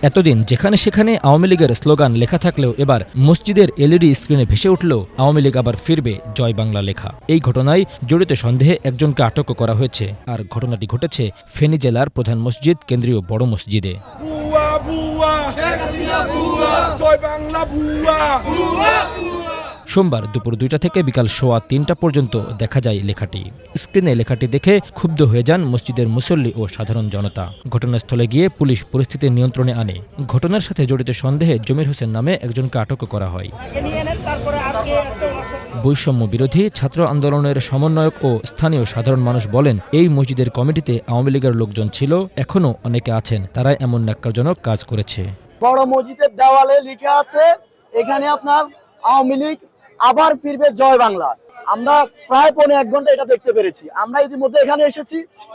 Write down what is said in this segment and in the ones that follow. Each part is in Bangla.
এতদিন যেখানে সেখানে আওয়ামী লীগের স্লোগান লেখা থাকলেও এবার মসজিদের এলইডি স্ক্রিনে ভেসে উঠল আওয়ামী লীগ আবার ফিরবে জয় বাংলা লেখা। এই ঘটনায় জড়িত সন্দেহে একজনকে আটকও করা হয়েছে। আর ঘটনাটি ঘটেছে ফেনী জেলার প্রধান মসজিদ কেন্দ্রীয় বড় মসজিদে। সোমবার দুপুর ২টা থেকে বিকাল ৩:১৫ পর্যন্ত দেখা যায় লেখাটি। স্ক্রিনে লেখাটি দেখে ক্ষুব্ধ হয়ে যান মসজিদের মুসল্লি ও সাধারণ জনতা। ঘটনাস্থলে গিয়ে পুলিশ পরিস্থিতি নিয়ন্ত্রণে আনে। ঘটনার সাথে জড়িত সন্দেহে জমির হোসেন নামে একজনকে আটক করা হয়। বৈষম্য বিরোধী ছাত্র আন্দোলনের সমন্বয়ক ও স্থানীয় সাধারণ মানুষ বলেন, এই মসজিদের কমিটিতে আওয়ামী লীগের লোকজন ছিল, এখনও অনেকে আছেন, তারা এমন ন্যাক্কারজনক কাজ করেছে। বড় মসজিদের দেওয়ালে লেখা আছে এখানে আপনার আওয়ামী লীগ আবার ফিরবে জয় বাংলা। আমরা প্রায় ১.৫ ঘন্টা এটা দেখতে পেরেছি। আমরা ইতিমধ্যে এখানে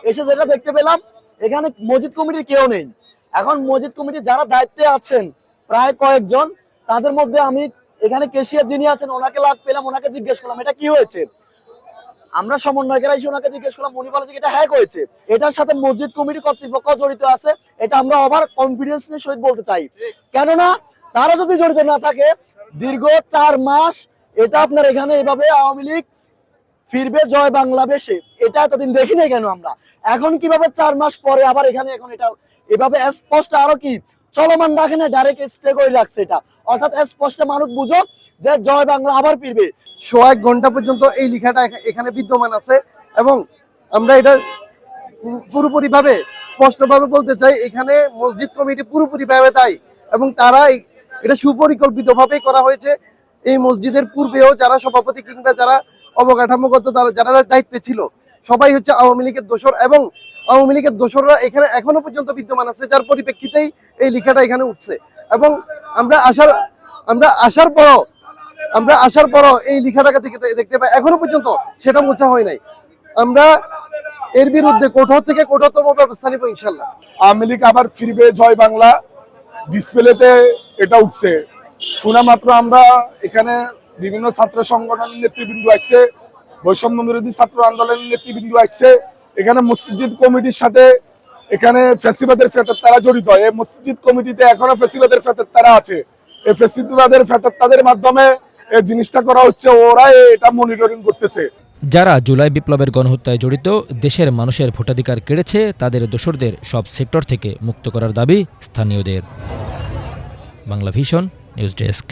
এসে যেটা দেখতে পেলাম, এখানে মসজিদ কমিটির কেউ নেই। এখন মসজিদ কমিটির যারা দায়িত্বে আছেন প্রায় কয়েকজন, তাদের মধ্যে আমি এখানে কেশিয়ার যিনি আছেন ওনাকে লাগ পেলাম, ওনাকে জিজ্ঞেস করলাম এটা কি হয়েছে। আমরা সমন্বয়কেরা এসে ওনাকে জিজ্ঞেস করলাম, উনি বলেছে এটা হ্যাক হয়েছে। এটার সাথে মসজিদ কমিটি কর্তৃপক্ষ জড়িত আছে, এটা আমরা ওভার কনফিডেন্স নিয়ে সহিত বলতে চাই। কেননা তারা যদি জড়িত না থাকে, দীর্ঘ ৪ মাস এটা আপনার এখানে এভাবে আওয়ামী লীগ ফিরবে জয় বাংলা বেশে, এটা এতদিন দেখি নাই কেন আমরা। এখন কিভাবে ৪ মাস পরে আবার এখানে এখন এটা এভাবে স্পষ্ট আরো কি চলমান রাখে না, ডাইরেক্ট স্টে করে রাখছে। এটা অর্থাৎ স্পষ্ট মানুষ বুঝো যে জয় বাংলা আবার ফিরবে। ১ ঘন্টা পর্যন্ত এই লেখাটা এখানে বিদ্যমান আছে এবং আমরা এটা পুরোপুরিভাবে স্পষ্টভাবে বলতে চাই, এখানে মসজিদ কমিটি পুরোপুরিভাবে দায়ী এবং তারা এটা সুপরিকল্পিতভাবে করা হয়েছে। এই মসজিদের পূর্বেও যারা সভাপতি কিংবা যারা অবকাঠামোগত যারা দায়িত্বে ছিল, সবাই হচ্ছে আওয়ামী লীগের দোসর এবং আওয়ামী লীগের দোসররা এখানে এখনো পর্যন্ত বিদ্যমান আছে, যার পরিপ্রেক্ষিতেই এই লেখাটা এখানে উঠছে। এবং আমরা আসার পরও এই লেখাটাকে দেখতে পাই এখনো পর্যন্ত সেটা মোছা হয় নাই। আমরা এর বিরুদ্ধে কঠোর থেকে কঠোরতম ব্যবস্থা নিব ইনশাল্লাহ। আওয়ামী লীগ আবার ফিরবে জয় বাংলা ডিসপ্লেতে এটা উঠছে শোনা মাত্র আমরা এখানে বিভিন্ন ছাত্র সংগঠনের নেতৃবৃন্দ আসছে, বৈষম্য বিরোধী ছাত্র আন্দোলনের নেতৃবৃন্দ আসছে। এখানে মসজিদ কমিটির সাথে এখানে ফ্যাসিবাদের ফেতর জড়িত। এই মসজিদ কমিটিতে এখনো ফ্যাসিবাদের ফেতর আছে। এই ফ্যাসিবাদের ফেতর মাধ্যমে এই জিনিসটা করা হচ্ছে, ওরা এটা মনিটরিং করতেছে। যারা জুলাই বিপ্লবের গণহত্যায় জড়িত, দেশের মানুষের ভোটাধিকার কেড়েছে, তাদের দোসরদের সব সেক্টর থেকে মুক্ত করার দাবি স্থানীয়দের। Bangla vision news desk.